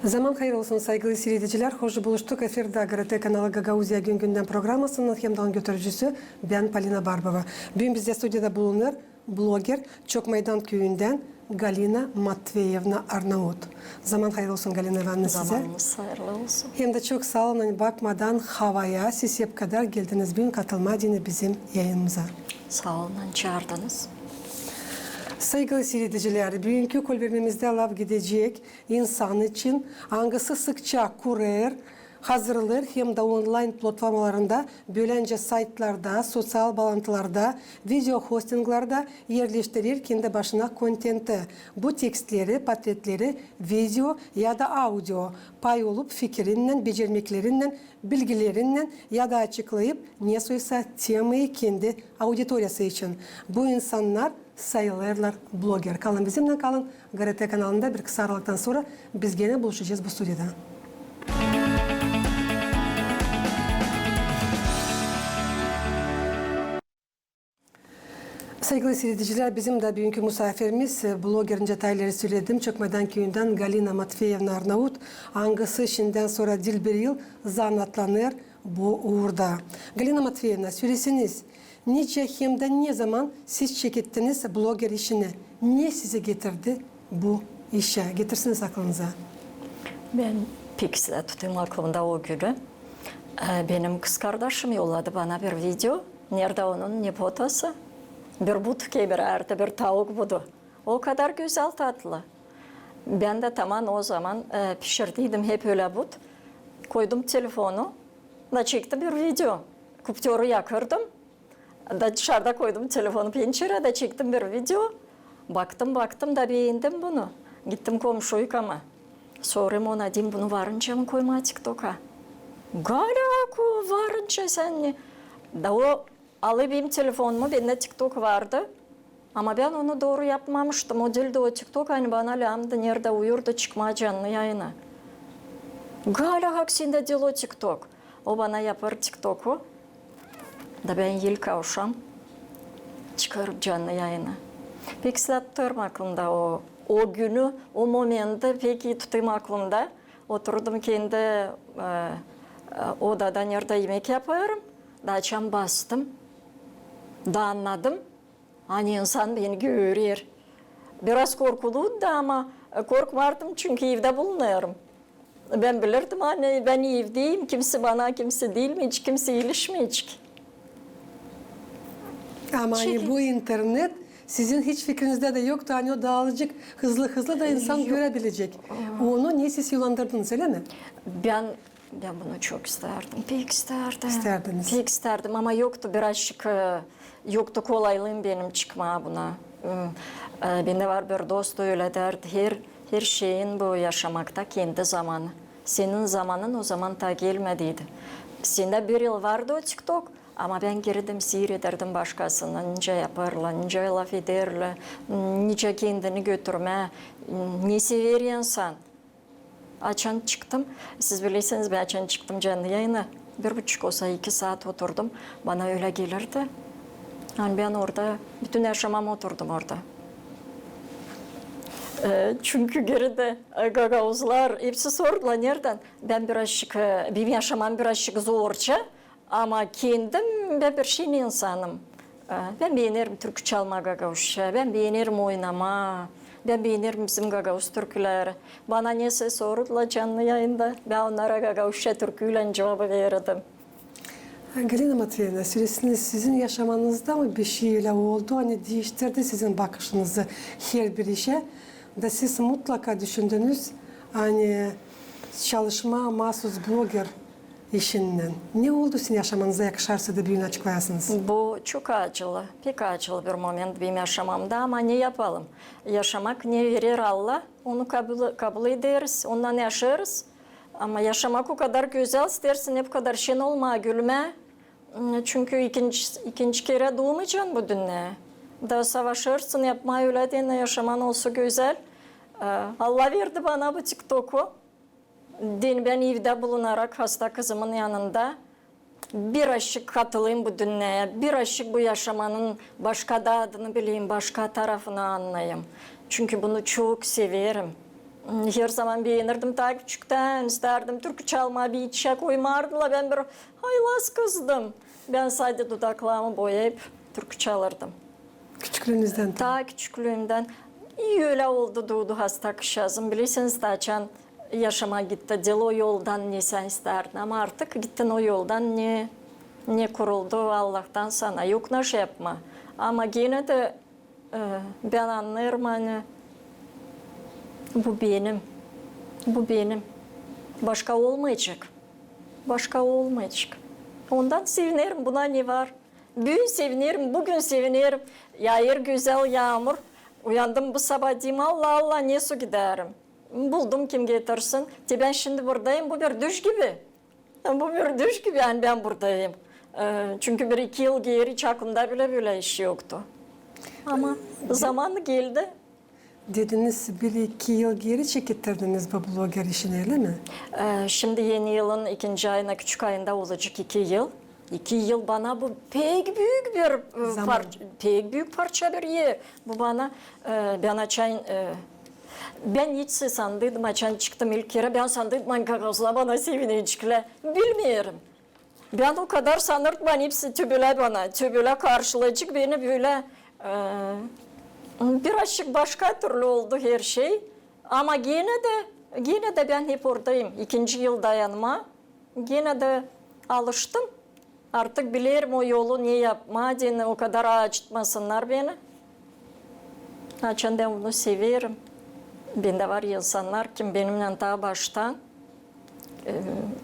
Zaman hayır olsun saygılı seyirciler. Hoş buluştuk. Efirde GRT kanalı Gagauzya Günden programmasının hemdan götürücüsü ben Polina Barbova. Bugün bizde stüdyoda bulunur blogger Çokmaydan köyünden Galina Matveyevna Arnavut. Zaman hayır olsun Galina Ivановna size. Zamanımız hayırlı olsun. Hem de çok sağ olun. Hani bakmadan havaya siz hep kadar geldiniz. Bugün katılmadınız bizim yayınımıza. Sağ olun, çağırdınız. Saygılı seyirciler, bugünkü kolbemimizde laf gidecek insan için hangisi sıkça kurar, hazırlar hem de online platformlarında, böylece saytlarda, sosyal bağlantılarda, video hostinglarda yerleştirir kendi başına kontenti. Bu tekstleri, portretleri video ya da audio pay olup fikrinden, becermeklerinden, bilgilerinden ya da açıklayıp ne soysa temayı kendi auditoriyası için. Bu insanlar sayılırlar blogger. Kalın bizimle kalın. GRT kanalında bir kısa aralıktan sonra biz gene buluşacağız bu stüdyoda. Saygılı seyirciler, bizim de bugünkü misafirimiz bloggerin detayları söyledim. Çokmaydan köyünden Galina Matveyevna Arnavut. Hangisi şimdiden sonra dil bir yıl zanatlanır bu uğurda. Galina Matveyevna söylesiniz. Nice hem de ne zaman siz çekittiniz blogger işini? Ne sizi getirdi bu işe? Getirsiniz aklınıza. Ben pek tutayım aklımda o günü. Benim kız kardeşim yolladı bana bir video. Nerede onun ne fotosu? Bir butke bir artı bir tavuk budu. O kadar güzel tatlı. Ben de tamam o zaman pişirdiydim hep öyle but. Koydum telefonu da çektim bir video. Kuptörü yakırdım. Da dışarıda koydum telefonu pencerede çektim bir video. Baktım da beğendim bunu. Gittim komşuyu ama. Sorayım ona diyeyim bunu varınca mı koyma TikTok'a? Galaku varınca sen ne? Da o alayım telefonumu, bende TikTok vardı. Ama ben onu doğru yapmamıştım. O dilde o TikTok hani bana lamdı, nerede uyurdu çıkma canlı yayına. Gala haksinde dil o TikTok. O bana yapar TikTok'u. Da ben yıl kavuşam. Çıkarıp canlı yayına. Peki tutarım aklımda o günü, o momenti peki tutayım aklımda. Oturdum kendi odada nerede yemek yaparım. Da açam bastım. Da anladım. Hani insan beni görüyor. Biraz korkuluydu ama korkmadım çünkü evde bulunuyorum. Ben bilirdim hani ben evdeyim. Kimse bana kimse değil mi? Hiç kimse ilişmeyecek. Ama hani bu internet sizin hiç fikrinizde de yoktu. Hani o dağılacak hızlı da insan görebilecek. Onu niye siz yollandırdınız öyle mi? Ben bunu çok isterdim. Pek isterdim. İsterdiniz. Pek isterdim ama yoktu birazcık yoktu kolaylığım benim çıkma buna. Bende var bir dost öyle derdi. Her şeyin bu yaşamakta kendi zamanı. Senin zamanın o zaman ta gelmediydi. Sende bir yıl vardı o TikTok. Ama ben girdim seyrederdim başkasına, nice yaparlar, nice laf ederler, nice kendini götürme, ne sever insan. Açan çıktım, siz bilirsiniz ben açan çıktım canlı yayına. 1,5 olsa 2 saat oturdum, bana öyle gelirdi. Yani ben orada, bütün yaşamam oturdum orada. Çünkü geride gagavuzlar hepsi sordular nereden? Ben birazcık, benim yaşamam birazcık zorça. Ama kendim ben bir şeyin insanım. Ben beğenirim türkü çalma Gagavuzca, ben beğenirim oynama, ben beğenirim bizim Gagavuz türküleri. Bana neyse sordular canlı yayında, ben onlara Gagavuzca türküyle cevabı verirdim. Galina Matveyevna, süresiniz sizin yaşamanızda mı bir şeyle oldu? Hani değiştirdi sizin bakışınızı her bir işe. Da siz mutlaka düşündünüz, hani çalışma mahsus blogger işinden. Ne oldu sizin yaşamanıza yakışarsa da bir gün açıklayasınız? Bu çok acılı, pek acılı bir moment benim yaşamamda ama ne yapalım? Yaşamak ne verir Allah, onu kabul ederiz, ondan yaşarız. Ama yaşamak o kadar güzel, istersin hep kadar şen olma, gülme. Çünkü ikinci kere doğmayacaksın bu dünyaya. Da savaşırsın, yapma öyle diye yaşaman olsa güzel. Allah verdi bana bu TikTok'u. Ben evde bulunarak hasta kızımın yanında birazcık katılayım bu dünyaya, birazcık bu yaşamanın başka da adını bileyim, başka tarafını anlayayım. Çünkü bunu çok severim. Her zaman beğenirdim ta küçükten, isterdim türkü çalma, bir içe koymardılar. Ben bir haylaz kızdım. Ben sadece dudaklarımı boyayıp türkü çalırdım. Küçüklüğünüzden. Ta küçüklüğümden iyi öyle oldu doğdu hasta kışazım. Bilirsiniz de çan yaşama gitti. Dil o yoldan ne sen isterdin ama artık gittin o yoldan ne kuruldu Allah'tan sana. Yok ne şey yapma. Ama yine de ben anlarım hani bu benim. Bu benim. Başka olmayacak. Başka olmayacak. Ondan sevinirim. Buna ne var? Bugün sevinirim, bugün sevinirim. Yağır güzel yağmur. Uyandım bu sabah diyeyim Allah Allah ne su giderim. Buldum kim getirsin. Ben şimdi buradayım. Bu bir düş gibi. Bu bir düş gibi yani ben buradayım. Çünkü bir iki yıl geri hiç aklımda bile böyle iş yoktu. Ama zamanı geldi. Dediniz 1-2 yıl geri çekittirdiniz bu blogger işini öyle mi? Şimdi yeni yılın 2. ayına, küçük ayında olacak 2 yıl. 2 yıl bana bu pek büyük bir pek büyük parça bir yer. Bu bana ben açan ben hiç sandıydım açan çıktım ilk kere ben sandıydım kakasla bana sevinecekler. Bilmiyorum. Ben o kadar sanırdım ben hepsi tübüle bana tübüle karşılayacak beni böyle birazcık başka türlü oldu her şey. Ama yine de ben hep oradayım. 2. yıl dayanma. Yine de alıştım. Artık bilirim o yolu niye yapma diye o kadar açtmasınlar beni. Açan ben onu severim. Bende var insanlar kim benimle daha baştan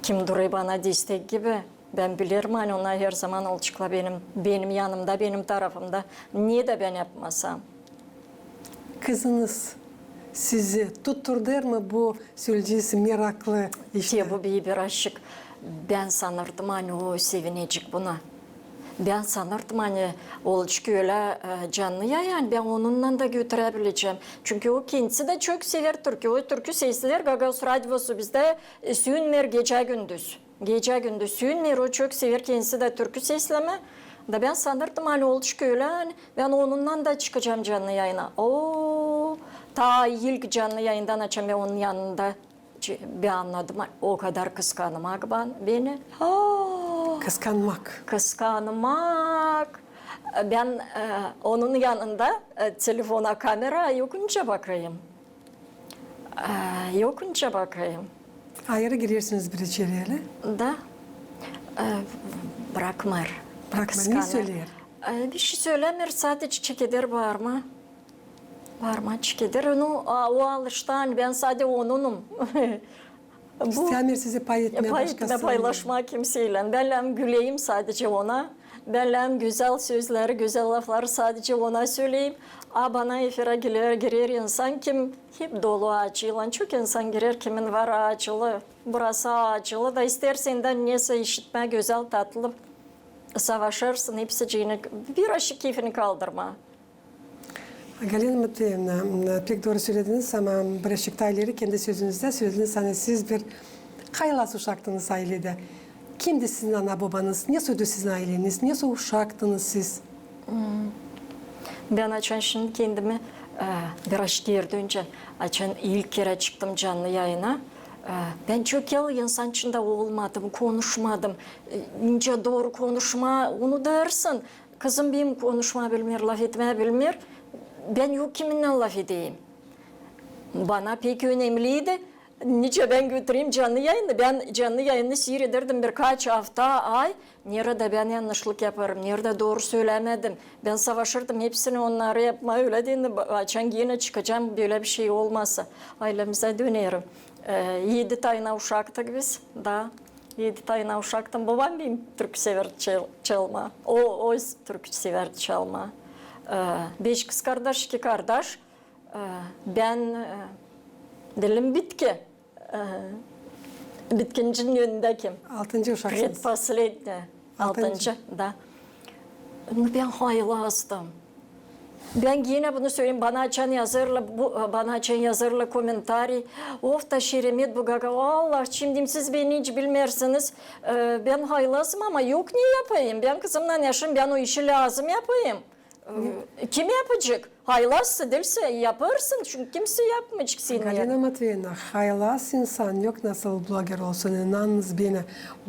kim duruyor bana destek gibi. Ben bilirim hani onlar her zaman olacaklar benim yanımda, benim tarafımda. Niye de ben yapmasam? Kızınız sizi tutturdu mu bu söyleyeceğiniz meraklı işte? Bu bir aşık. Ben sanırdım hani o sevinecek buna. Ben sanırdım hani olacak öyle canlı yani ben onunla da götürebileceğim. Çünkü o kendisi de çok sever türkü. O türkü sesler Gagavuz Radyosu bizde Süünmer gece gündüz. Gece gündüz Süünmer o çok sever kendisi de türkü sesleme. Da ben sanırdım hani olacak öyle hani ben onunla da çıkacağım canlı yayına. Ta ilk canlı yayından açacağım ben onun yanında. Bir anladım o kadar kıskanmak beni. Kıskanmak. Kıskanmak. Ben onun yanında telefona kamera yokunca bakayım. Yokunca bakayım. Ayrı giriyorsunuz bir içeriye. Da bırakmar. Bırakma ne söyler? Bir şey söylemir sadece çekilir bağırma. Bağırma çekilir. O alıştan ben sadece onunum. İstemiyor sizi pay etmeye başkasına. Paylaşma kimseyle. Ben güleyim sadece ona. Ben güzel sözleri, güzel lafları sadece ona söyleyeyim. Bana efire girer insan kim hep dolu acıyla. Çok insan girer kimin var acılı. Burası acılı da istersen de neyse işitme güzel tatlı. Savaşırsın hepsi bir aşık keyfini kaldırma. Galina Matveevna, pek doğru söylediniz ama Barışık Tayleri kendi sözünüzde söylediniz. Hani siz bir haylaz uşaktınız ailede. Kimdi sizin ana babanız? Nasıl sizin aileniz? Nasıl uşaktınız siz? Ben açan şimdi kendimi biraz geri önce açan ilk kere çıktım canlı yayına. Ben çok yıl insan içinde olmadım, konuşmadım. İnce doğru konuşma, onu dersin. Kızım benim konuşma bilmiyor, laf etmeye bilmiyor. Ben yok kiminle laf edeyim. Bana pek önemliydi. Nice ben götüreyim canlı yayını. Ben canlı yayını seyrederdim birkaç hafta, ay. Nerede ben yanlışlık yaparım, nerede doğru söylemedim. Ben savaşırdım hepsini onları yapma öyle değil mi? Açan yine çıkacağım böyle bir şey olmazsa. Ailemize dönerim. 7 tane uşaktık biz. Da 7 tane uşaktım. Babam benim türkü sever çalma. O türkü sever çalma. 5 kız kardeş, 2 kardeş. Ben dilim bitki. Bitkincinin önündeyim. 6. uşaksınız. Предпоследняя. 6. da. Ben haylazdım. Ben yine bunu söyleyeyim. Bana açan yazarla komentari. Of da Şeremet bu gaga. Allah şimdi siz beni hiç bilmersiniz. Ben haylazım ama yok niye yapayım? Ben kızımla yaşım ben o işi lazım yapayım. Kim yapacak? Haylazsa değilse yaparsın çünkü kimse yapmayacak seni. Galina Matveyevna, haylaz insan yok nasıl blogger olsun, inanınız bana.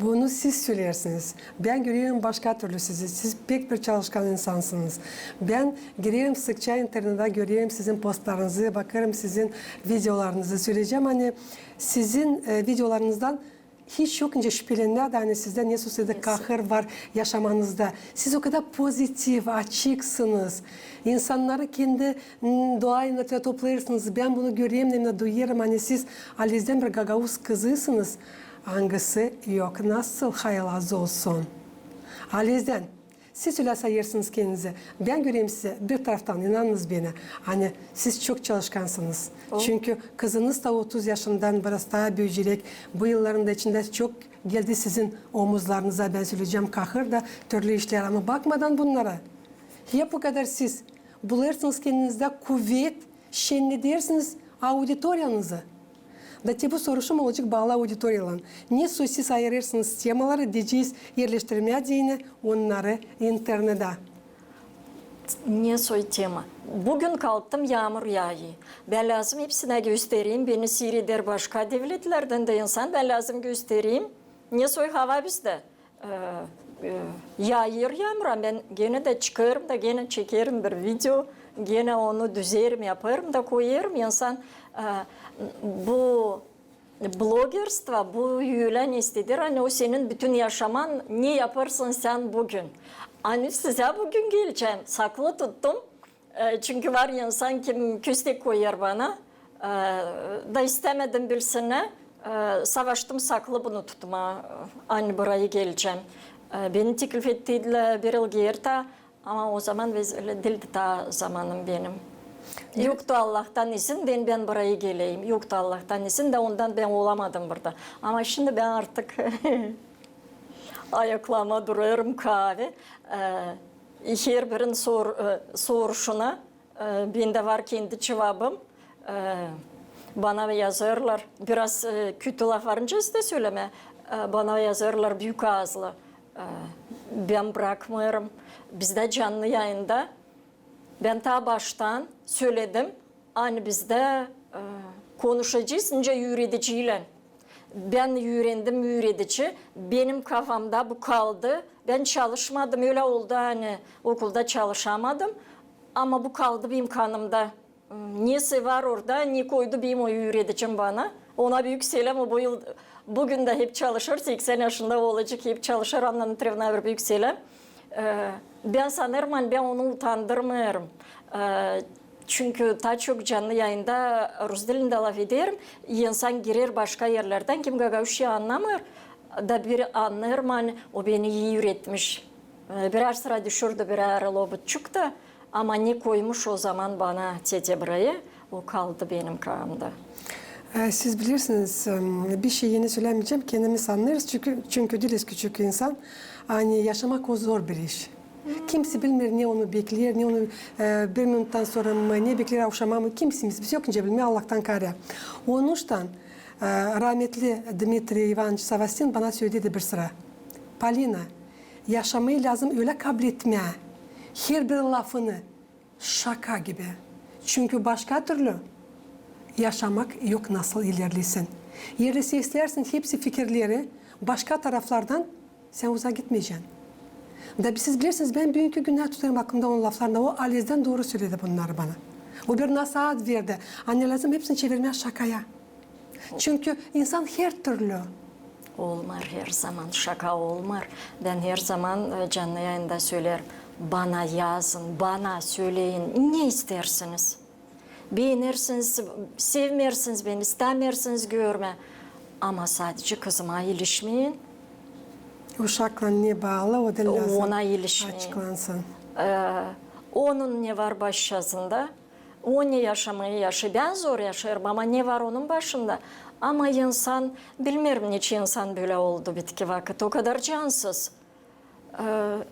Bunu siz söylersiniz. Ben görüyorum başka türlü sizi. Siz pek bir çalışkan insansınız. Ben giriyorum sıkça internete, görüyorum sizin postlarınızı, bakarım sizin videolarınızı söyleyeceğim. Hani sizin videolarınızdan hiç yokunca şüphelenler de hani sizde ne sosyete kahır var yaşamanızda. Siz o kadar pozitif, açıksınız. İnsanları kendi doğayla toplayırsınız. Ben bunu göreyim, duyuyorum. Hani siz Aliz'den bir gagavuz kızısınız. Hangisi yok. Nasıl haylaz olsun? Aliz'den. Siz öyle sayırsınız kendinize. Ben göreyim size bir taraftan inanınız bana. Hani siz çok çalışkansınız. Çünkü kızınız da 30 yaşından biraz daha büyüyecek. Bu yılların da içinde çok geldi sizin omuzlarınıza ben söyleyeceğim kahır da türlü işler ama bakmadan bunlara. Hep bu kadar siz bularsınız kendinizde kuvvet, şenli dersiniz auditoriyanızı. Da bu soruşum olacak bağlı auditoriyalan. Ne siz ayırırsınız temaları diyeceğiz yerleştirmeye diyene onları internette. Ne soy tema? Bugün kalktım yağmur yağıyor. Ben lazım hepsine göstereyim. Beni seyreder başka devletlerden de insan. Ben lazım göstereyim. Ne soy hava bizde? Yağıyor yağmur. Ben gene de çıkarım da gene çekerim bir video. Gene onu düzerim yaparım da koyarım. İnsan bu bloggerство, bu yülen istedir. Hani o senin bütün yaşaman ne yaparsın sen bugün. Hani size bugün geleceğim. Saklı tuttum. Çünkü var insan kim küstek koyar bana. Da istemedim bilsene. Savaştım saklı bunu tutma. Hani buraya geleceğim. Beni teklif ettiler bir yıl geride. Ama o zaman değildi daha zamanım benim. Yoktu Allah'tan izin, ben buraya geleyim. Yoktu Allah'tan izin de ondan ben olamadım burada. Ama şimdi ben artık ayaklama duruyorum kahve. Her birinin soruşuna bende var kendi cevabım. Bana yazarlar, biraz kötü laf varınca da söyleme. Bana yazarlar büyük ağızlı. Ben bırakmıyorum. Bizde canlı yayında ben ta baştan söyledim. Hani bizde konuşacağız önce yürüticiyle. Ben yürütici. Benim kafamda bu kaldı. Ben çalışmadım. Öyle oldu hani okulda çalışamadım. Ama bu kaldı benim kanımda. Nesi var orada, ne koydu benim o yürüticim bana. Ona büyük selam. O bu yıl, bugün de hep çalışır. 80 yaşında olacak hep çalışır. Anna Dmitrievna bir büyük selam. Ben sanırım ben onu utandırmıyorum. Çünkü daha çok canlı yayında Rus dilinde laf ederim. İnsan girer başka yerlerden kim Gagavuş'u anlamıyor. Da bir anlarım hani o beni iyi üretmiş. Birer sıra düşürdü birer lobutçuk da. Ama ne koymuş o zaman bana tete burayı o kaldı benim kanımda. Siz bilirsiniz bir şey yeni söylemeyeceğim kendimiz anlarız çünkü diliz küçük insan. Hani yaşamak o zor bir iş. Kimse bilmiyor ne onu bekliyor, ne onu bir minuttan sonra mı, ne bekliyor akşama mı, kimsimiz biz yokunca bilmiyor Allah'tan kare. Onun için rahmetli Dmitri Ivanovich Savastin bana söyledi bir sıra. Polina, yaşamayı lazım öyle kabul etme. Her bir lafını şaka gibi. Çünkü başka türlü yaşamak yok nasıl ilerlesin. Yerisi istersin hepsi fikirleri başka taraflardan sen uzağa gitmeyeceksin. Da siz bilirsiniz ben bugünkü günler tutarım aklımda onun laflarında. O Aliz'den doğru söyledi bunları bana. O bir nasihat verdi. Anne lazım hepsini çevirmeye şakaya. Çünkü insan her türlü. Olmaz her zaman şaka olmaz. Ben her zaman canlı yayında söylerim. Bana yazın, bana söyleyin. Ne istersiniz? Beğenirsiniz, sevmersiniz beni, istemirsiniz görme. Ama sadece kızıma ilişmeyin. Uşakla ne bağlı o da lazım. Ona ilişmeyin. Açıklansın. Onun ne var başında? O ne yaşamayı yaşıyor? Ben zor yaşarım ama ne var onun başında? Ama insan, bilmiyorum niçin insan böyle oldu bitki vakit. O kadar cansız.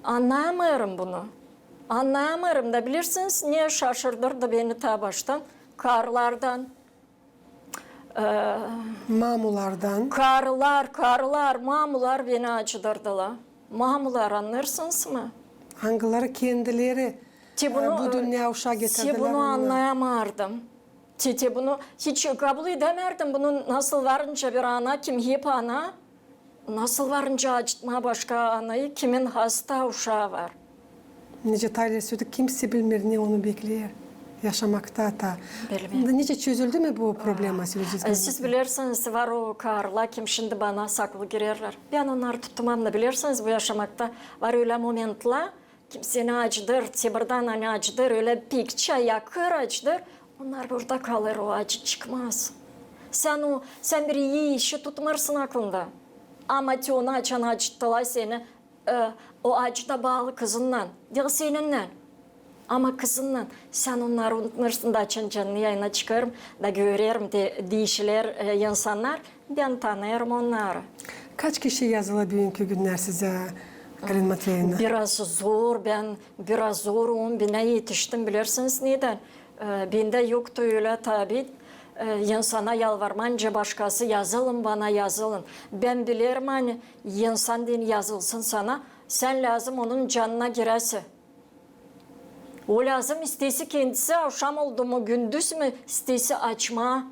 Anlayamıyorum bunu. Anlayamıyorum da bilirsiniz niye şaşırdırdı beni ta baştan? Karlardan. Mamulardan. Karlar, mamular beni acıdırdılar. Mamular anlarsınız mı? Hangileri kendileri bu dünya uşağı getirdiler. Ti bunu onunla. anlayamardım. Ti bunu hiç kabul edemerdim. Bunu nasıl varınca bir ana, kim hep ana, nasıl varınca acıtma başka anayı, kimin hasta uşağı var. Nece Tyler söyledi, kimse bilmir ne onu bekliyor. Yaşamakta da. Bilmiyorum. Nece çözüldü mü bu problem meselesi? Siz bilirsiniz var o karlar kim şimdi bana saklı girerler. Ben onları tutmam da bilirsiniz bu yaşamakta var öyle momentler. Kim seni acıdır, tibirden hani acıdır, öyle pikçe yakır acıdır. Onlar burada kalır, o acı çıkmaz. Sen bir iyi işi tutmarsın aklında. Ama onu açan acıttılar seni. O acı da bağlı kızından, değil seninle. Ama kızınla sen onları unutmuşsun da açın canlı yayına çıkarım da görürüm değişiler insanlar. Ben tanırım onları. Kaç kişi yazılı bugünkü günler size Galin Matveyevna? Biraz zor, ben biraz zor 10 bine yetiştim bilirsiniz neden? Bende yoktu öyle tabi. İnsana yalvarmanca başkası yazılın bana yazılın. Ben bilirim hani insan din yazılsın sana. Sen lazım onun canına giresi. O lazım istesi kendisi akşam oldu mu gündüz mü istesi açma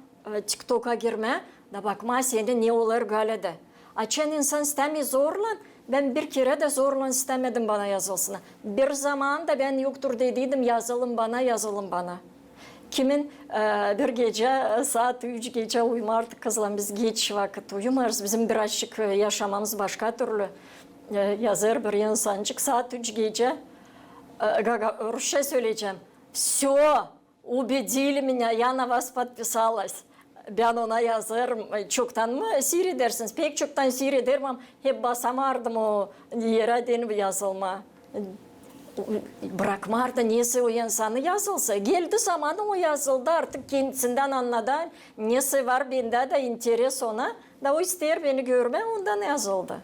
TikTok'a girme da bakma seni ne olur galede. Açan insan istemiyor zorlan. Ben bir kere de zorlan istemedim bana yazılsın. Bir zaman da ben yoktur dediydim yazılın bana. Kimin bir gece saat 3 gece uyumardık kızla biz geç vakit uyumarız. Bizim birazcık yaşamamız başka türlü. Yazar bir insancık saat 3 gece. Rusça söyleyeceğim. Все, убедили меня, я на вас подписалась. Ben ona yazarım. Çoktan mı seyredersiniz? Pek çoktan seyrederim ama hep basamardım o yere denip yazılma. Bırakmardı neyse o insanı yazılsa. Geldi zamanı o yazıldı artık kendisinden anladı. Nesi var bende de interes ona. Da o ister beni görme ondan yazıldı.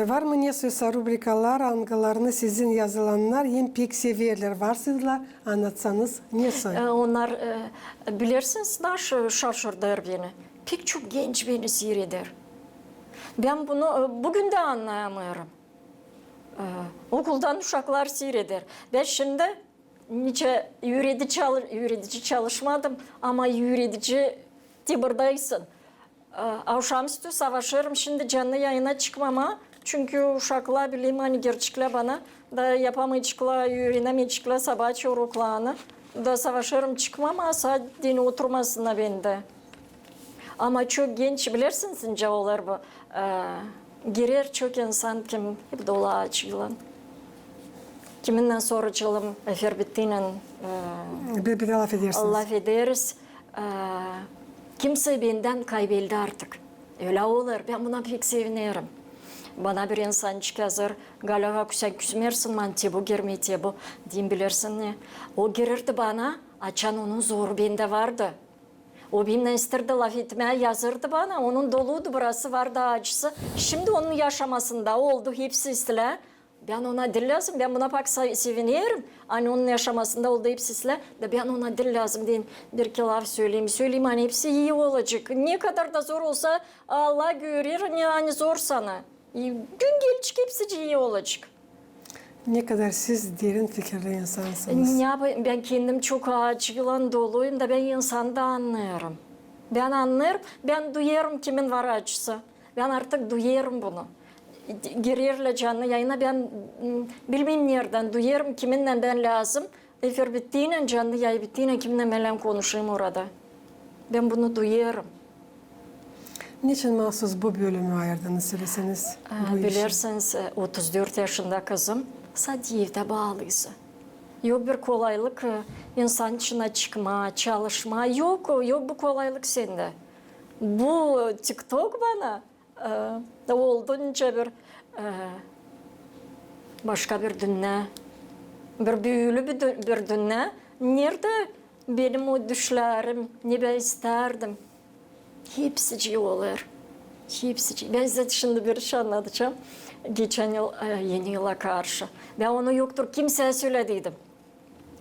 Var mı ne söylese rubrikalar, angalarını sizin yazılanlar en pek severler. Varsızlar anlatsanız ne söyle? Onlar bilirsiniz nasıl şaşırdır beni. Pek çok genç beni seyreder. Ben bunu bugün de anlayamıyorum. Okuldan uşaklar seyreder. Ben şimdi nice yürütici çalışmadım ama yürütici tibirdaysın. Akşamüstü savaşırım şimdi canlı yayına çıkmama. Çünkü uşaklar bileyim hani gerçekler bana da yapamayacaklar, yürünemeyecekler sabah çoruklarını. Da savaşırım çıkmam asla dini oturmasına bende. Ama çok genç bilirsiniz ince olur bu. Girer çok insan kim hep dolu açılan. Kiminden soracağım efer bittiğinden Bir laf edersiniz. laf ederiz. Kimse benden kaybeldi artık. Öyle olur. Ben buna pek sevinirim. Bana bir insan çıkazır. Galaga sen küsmersin ben bu girmeye bu. Diyeyim bilirsin ne. O girirdi bana. Açan onun zoru bende vardı. O benimle isterdi laf etmeye yazırdı bana. Onun doluydu burası vardı acısı. Şimdi onun yaşamasında oldu. Hepsi istile. Ben ona dil lazım. Ben buna bak sevinirim. Hani onun yaşamasında oldu hepsi istile. De ben ona dil lazım deyin. Bir iki laf söyleyeyim. Hani hepsi iyi olacak. Ne kadar da zor olsa Allah görür. Ne hani zor sana. Gün gelecek hepsi iyi olacak. Ne kadar siz derin fikirli insansınız. Ya ben kendim çok acıyla doluyum da ben insanda anlıyorum. Ben anlarım, ben duyarım kimin var acısı. Ben artık duyarım bunu. Girerle canlı yayına ben bilmem nereden duyarım kiminle ben lazım. Efer bittiğine canlı yayın bittiğine kiminle ben konuşayım orada. Ben bunu duyarım. Niçin mahsus bu bölümü ayırdınız söyleseniz? Bu işi? Bilirsiniz 34 yaşında kızım sadece evde bağlıysa. Yok bir kolaylık insan içine çıkma, çalışma. Yok bu kolaylık sende. Bu TikTok bana olduğunca bir başka bir dünya, bir büyülü bir dünya. Nerede benim o düşlerim, ne ben isterdim. Hepsi olur. Hepsi. Ben size şimdi bir şey anlatacağım. Geçen yıl, yeni yıla karşı. Ben onu yoktur kimseye söylediydim.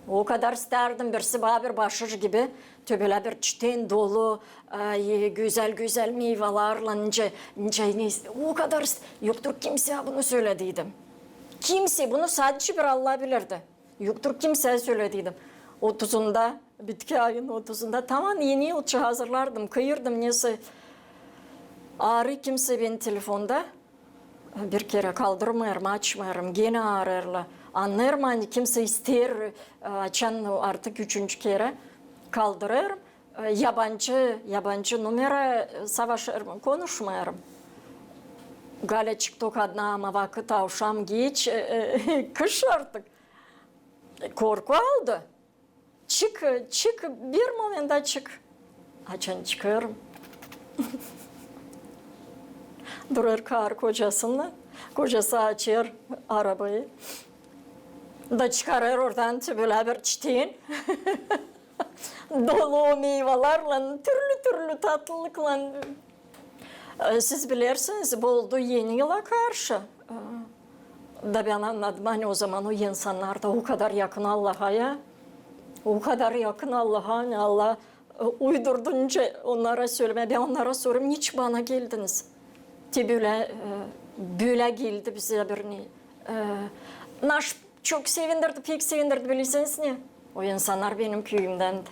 O kadar isterdim birisi bana bir başır gibi. Böyle bir çiçeğin dolu, güzel meyvelerle o kadar yoktur kimseye bunu söylediydim. Kimse bunu sadece bir Allah bilirdi. Yoktur kimseye söylediydim. 30'unda, bitki ayın 30'unda tamam yeni yılçı hazırlardım, kıyırdım neyse. Ağrı kimse beni telefonda bir kere kaldırmayarım, açmayarım, gene ağrırlar. Anlarım hani kimse ister, açan artık 3. kere kaldırırım. Yabancı numara savaşırım, konuşmayarım. Gale çıktık adına ama vakit akşam geç, kış artık. Korku aldı. Çık, bir momenta çık. Açan çıkıyorum. Durur kar kocasını. Kocası açıyor arabayı. Da çıkarır oradan böyle bir çiçeğin. Dolu meyvelerle, türlü tatlılıkla. Siz bilirsiniz, bu oldu yeni yıla karşı. Da ben anladım hani o zaman o insanlar da o kadar yakın Allah'a ya. O kadar yakın Allah'a, hani Allah uydurdunca onlara söyleme. Ben onlara soruyorum, hiç bana geldiniz. Böyle geldi bize bir naş çok sevindirdi, pek sevindirdi bilirsiniz ne? O insanlar benim köyümdendi.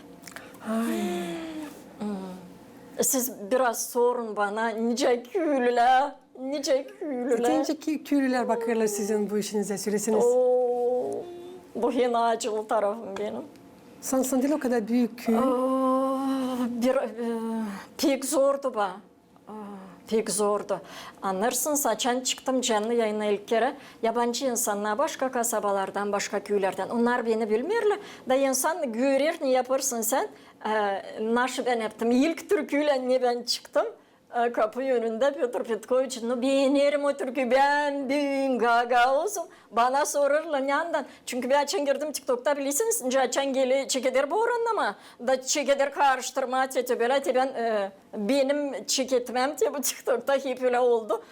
Siz biraz sorun bana, nice köylüler. Önceki köylüler bakırlar sizin bu işinize söylesiniz. Bu hinacılı tarafım benim. Sansan değil o kadar büyük köy. Pek zordu bu. Pek zordu. Anlarsınız, açan çıktım canlı yayına ilk kere. Yabancı insanlar başka kasabalardan, başka köylerden. Onlar beni bilmiyorlar. Da insan görür, ne yaparsın sen? Nasıl ben yaptım? İlk türküyle ne ben çıktım? Kapı önünde Piotr Petkoviç, beğenirim o türkü, ben düğün gaga olsun. Bana sorarlar yandan. Çünkü ben açan girdim TikTok'ta bilirsiniz. Önce açan geli çekeder bu oranlama. Da çekeder karıştırma tete böyle. Ben benim çeketmem diye bu TikTok'ta hep öyle oldu.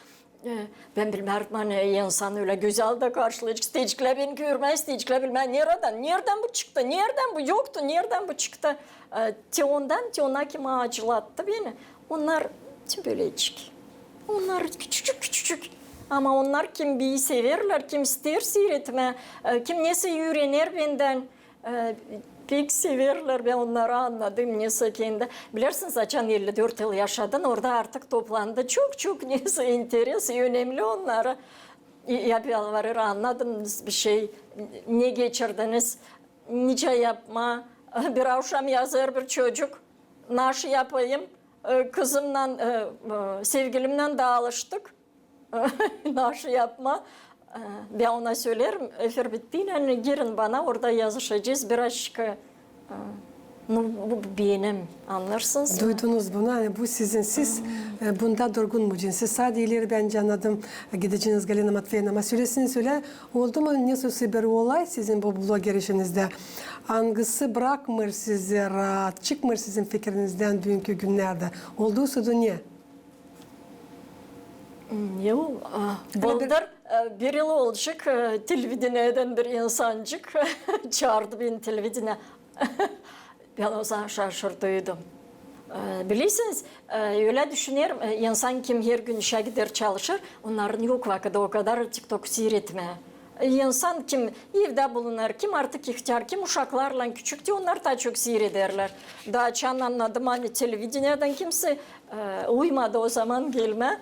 Ben bilmem hani insan öyle güzel de karşılayacak. Stecikler beni görmez, stecikler bilmem nereden bu çıktı, nereden bu yoktu, nereden bu çıktı. Ondan kim acılattı beni. Onlar böylecik. Onlar küçücük. Ama onlar kim bir severler, kim ister seyretme, kim neyse öğrenir benden. Pek severler, ben onları anladım neyse kendi. Bilirsiniz açan 54 yıl yaşadın, orada artık toplandı. Çok neyse interes, önemli onlara. Yapıyorlar, anladınız bir şey, ne geçirdiniz, nice yapma. Bir akşam yazar bir çocuk, nasıl yapayım? Kızımla, sevgilimle dağılıştık. Nasıl yapma? Ben ona söylerim, efir bittiğinde hani girin bana, orada yazışacağız birazcık. Bu benim, anlarsınız mı? Duydunuz bunu, hani bu sizin, siz bunda durgun musunuz? Siz sadece ileri bence anladım gideceğiniz Galina Matveyevna ama söylesiniz öyle. Oldu mu nasıl bir olay sizin bu blog işinizde? Hangisi bırakmır sizi rahat, çıkmır sizin fikrinizden dünkü günlerde? Olduysa da niye? Yok, Baldır bir yıl olacak televizyondan bir insancık çağırdı beni televizyona. Ben o zaman şaşırdıydım. Bilirsiniz, öyle düşünüyorum, insan kim her gün işe gider çalışır, onların yok vakti o kadar TikTok seyretme. İnsan kim evde bulunur, kim artık ihtiyar, kim uşaklarla küçüktü, onlar daha çok seyrederler. Daha çan anladım hani televizyondan kimse uymadı o zaman gelme.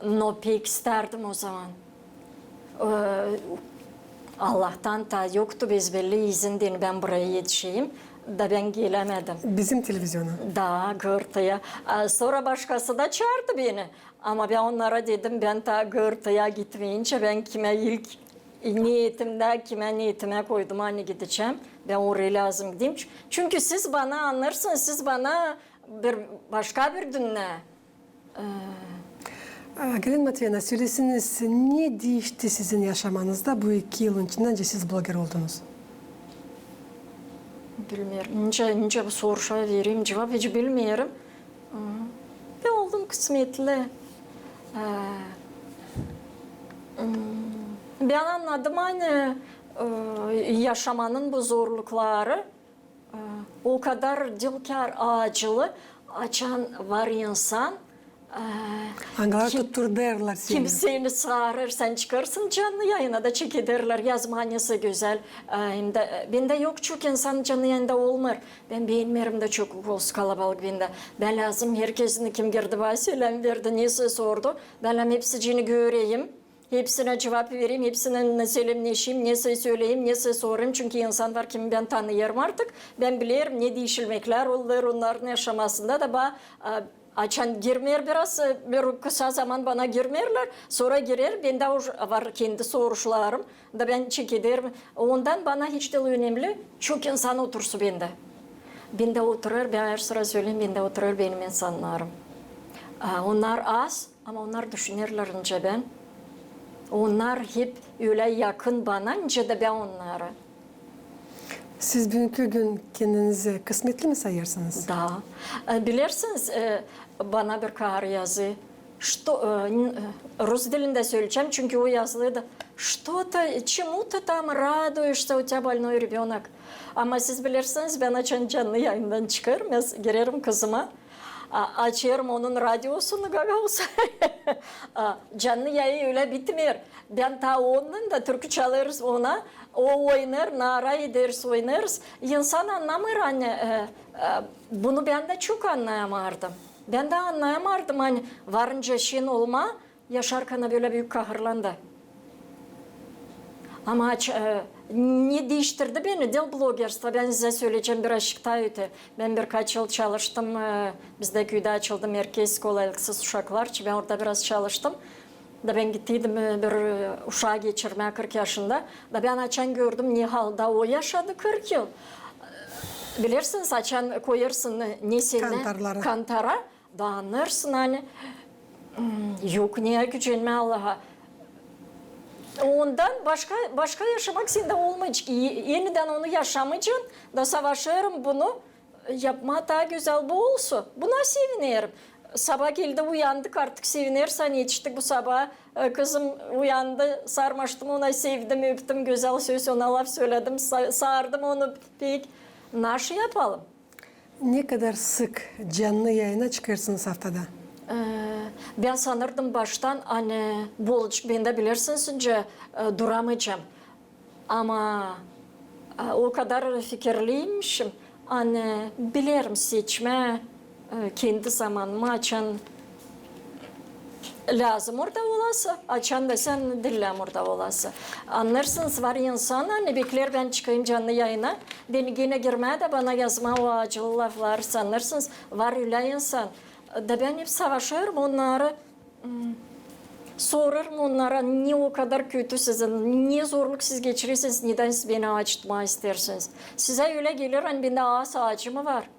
No pek isterdim o zaman. Allah'tan da yoktu biz belli izinden ben buraya yetişeyim. Da ben gelemedim. Bizim televizyona. Da Gırtı'ya. Sonra başkası da çağırdı beni. Ama ben onlara dedim ben ta Gırtı'ya gitmeyince ben kime ilk niyetime koydum hani gideceğim. Ben oraya lazım gideyim. Çünkü siz bana anlarsınız, siz bana başka bir dünya. Galina Matveyevna söylesiniz, ne değişti sizin yaşamanızda bu 2 yılın içinde önce siz blogger oldunuz? Bilmiyorum. Nice bu soruşa vereyim cevap hiç bilmiyorum. Ben oldum kısmetli. Ben anladım hani yaşamanın bu zorlukları o kadar dilkar acılı açan var insan Angalar Kim- tuttur derler seni. Kim seni çağırır, sen çıkarsın canlı yayına da çek ederler. Yazmanyası güzel. Hem de bende yok çok insan canlı yayında olmur. Ben beğenmiyorum da çok olsun kalabalık bende. Ben lazım herkesin kim girdi bana söylem verdi, neyse sordu. Ben hem hepsini göreyim. Hepsine cevap vereyim, hepsine söylemleşeyim, neyse söyleyeyim, neyse sorayım. Çünkü insan var kimi ben tanıyorum artık. Ben bilirim ne değişilmekler olur, onların yaşamasında da bana açan girmer biraz, bir kısa zaman bana girmerler. Sonra girer, bende var kendi soruşlarım da ben çekederim. Ondan bana hiç de önemli, çok insan otursun bende. Bende oturur, ben her sıra söyleyeyim, bende oturur benim insanlarım. Onlar az ama onlar düşünürler önce ben. Onlar hep öyle yakın bana, önce de ben onlara. Siz bugünkü gün kendinizi kısmetli mi sayıyorsunuz? Da. Bilirsiniz, bana bir kahar yazı. Rus dilinde söyleyeceğim çünkü o yazılıydı. Чему-то там радуешься, у тебя больной ребенок. Ama siz bilirsiniz, ben açan canlı yayından çıkarım, girerim kızıma. Açıyorum onun radyosunu gagavsa. Canlı yayın öyle bitmiyor. Ben ta onun da türkü çalarız ona. O oynar, nara ederiz, oynarız. İnsan anlamır anne. Bunu ben de çok anlayamadım. Ben de anlayamadım hani varınca şin olma, yaşarken böyle büyük kahırlandı. Ama ne değiştirdi beni? Dil blogerstva. Ben size söyleyeceğim birazcık daha öte. Ben birkaç yıl çalıştım. Bizde köyde açıldı merkez kolaylıksız uşaklar. Ben orada biraz çalıştım. Da ben gittiydim bir uşağı geçirmeye 40 yaşında. Da ben açan gördüm Nihal'da o yaşadı 40 yıl. Bilirsiniz açan koyarsın nesine? Kantara. Da anlarsın hani. Yok niye gücenme Allah'a. Ondan başka yaşamak sende olmayacak. Yeniden onu yaşamayacaksın da savaşırım bunu. Yapma daha güzel bu olsun. Buna sevinirim. Sabah geldi uyandık artık sevinirsen yetiştik bu sabah. Kızım uyandı sarmaştım ona sevdim öptüm güzel söz ona laf söyledim sardım onu pek. Nasıl yapalım? Ne kadar sık canlı yayına çıkarsınız haftada? Ben sanırdım baştan hani ben de bilirsiniz önce duramayacağım. Ama o kadar fikirliymişim. Hani bilirim seçme kendi zamanımı açan lazım orada olası. Açan da sen dillem orada olası. Anlarsınız var insan hani bekler ben çıkayım canlı yayına. Beni yine girmeye de bana yazma o acılı laflar sanırsınız. Var öyle insan. Da ben hep savaşıyorum onları. Sorarım onlara niye o kadar kötü sizin, niye zorluk siz geçirirsiniz, neden siz beni acıtma istersiniz. Size öyle gelir hani bende ağız ağacı mı var?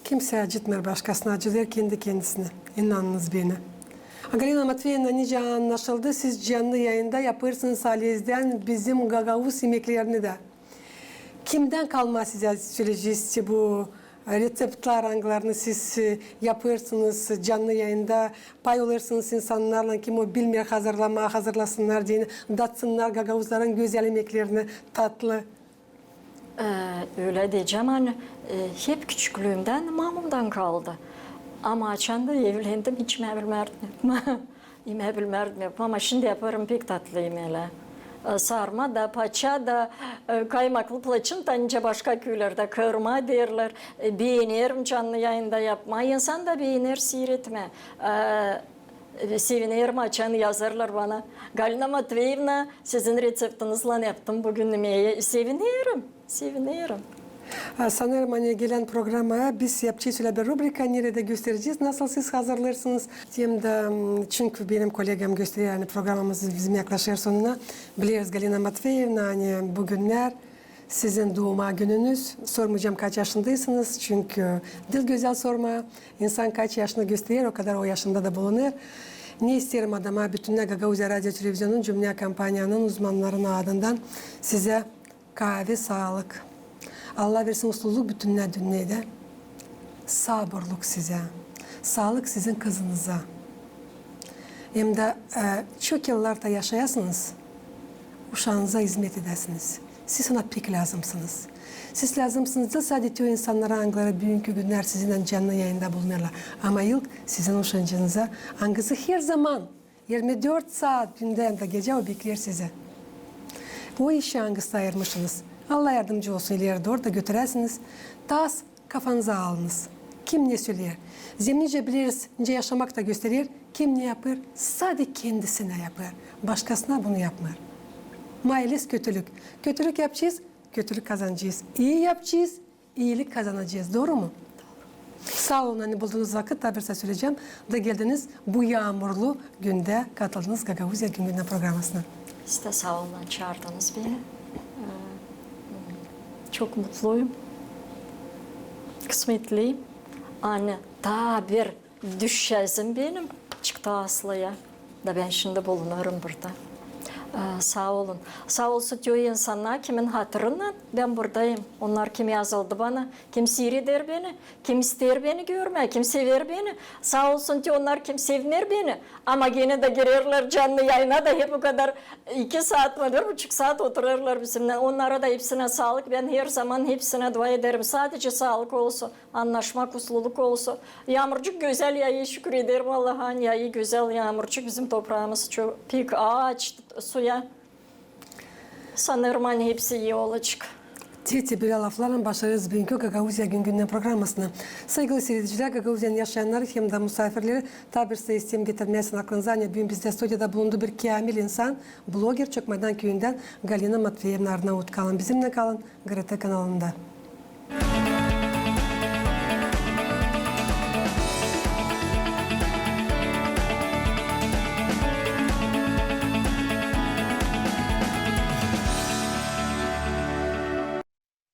Kimse acıtmıyor başkasına, acılar kendi kendisine. İnanınız beni. Galina Matveyevna nice anlaşıldı. Siz canlı yayında yaparsınız Aliyez'den bizim Gagavuz yemeklerini de. Kimden kalma size söyleyeceğiz bu reseptler hangilerini siz yaparsınız canlı yayında pay olursunuz insanlarla kim o bilmiyor hazırlasınlar diye datsınlar Gagavuzların güzel yemeklerini tatlı. Öyle diyeceğim hani hep küçüklüğümden mamamdan kaldı. Ama açan da evlendim hiç bilmerdim. Yeme bilmerdim ama şimdi yaparım pek tatlı yemeğler. Sarma da, paça da, kaymaklı plaçın tanınca başka köylerde kırma derler. Beğenirim canlı yayında yapma. İnsan da beğenir, seyretme. Sevinirim açanı yazarlar bana. Galina Matveyevna sizin reseptinizle yaptım bugün yemeği. Sevinirim. Sanırım hani gelen programa biz yapacağız öyle bir rubrika nerede göstereceğiz. Nasıl siz hazırlarsınız? Hem de çünkü benim kolegam gösteriyor yani programımız bizim yaklaşıyor sonuna. Biliyoruz Galina Matveyevna hani bugünler sizin doğuma gününüz. Sormayacağım kaç yaşındaysınız çünkü dil güzel sorma. İnsan kaç yaşını gösteriyor o kadar o yaşında da bulunur. Ne isterim adama bütün Gagavuzya Radyo Televizyonu'nun cümle kampanyanın uzmanlarının adından size kahve, sağlık. Allah versin mutluluk bütünler dünyada. Sabırlık size. Sağlık sizin kızınıza. Hem de çok yıllarda yaşayasınız. Uşağınıza hizmet edesiniz. Siz ona pek lazımsınız. Siz lazımsınız da sadece o insanlara angları bugünkü günler sizinle canlı yayında bulunurlar. Ama ilk sizin uşancınıza angısı her zaman 24 saat günden de gece o bekler size. O işi angısı ayırmışsınız. Allah yardımcı olsun ileri doğru da götüresiniz. Tas kafanıza alınız. Kim ne söyler? Zemlice biliriz, nice yaşamak da gösterir. Kim ne yapar? Sadece kendisine yapar. Başkasına bunu yapmaz. Mailis kötülük. Kötülük yapacağız, kötülük kazanacağız. İyi yapacağız, iyilik kazanacağız. Doğru mu? Doğru. Sağ olun hani bulduğunuz vakit da bir şey söyleyeceğim. Da geldiniz bu yağmurlu günde katıldınız Gagavuzya Gündem programına. Siz de sağ olun çağırdınız beni. Çok mutluyum. Kısmetliyim. Anne daha bir düşezim benim çıktı Aslı'ya. Da ben şimdi bulunurum burada. Sağ olun. Sağ olsun diyor insanlar kimin hatırından ben buradayım. Onlar kim yazıldı bana, kim seyreder beni, kim ister beni görme, kim sever beni. Sağ olsun diyor onlar kim sevmer beni. Ama yine de girerler canlı yayına da hep o kadar 2 saat, 1,5 saat otururlar bizimle. Onlara da hepsine sağlık. Ben her zaman hepsine dua ederim. Sadece sağlık olsun, anlaşmak, usluluk olsun. Yağmurcuk güzel yayı şükür ederim Allah'a. Yayı güzel yağmurcuk bizim toprağımız çok pek ağaç suya. Sanırım hani hepsi iyi olacak. Titi böyle laflarla başlarız bugünkü Gagavuzya Gündem programına. Saygılı seyirciler, Gagavuzya'nın yaşayanları hem de misafirleri tabir sayısıyım getirmesin aklınıza. Bugün bizde stüdyoda bulundu bir kamil insan, blogger Çökmeden köyünden Galina Matveyevna Arnavut kalın. Bizimle kalın, GRT kanalında.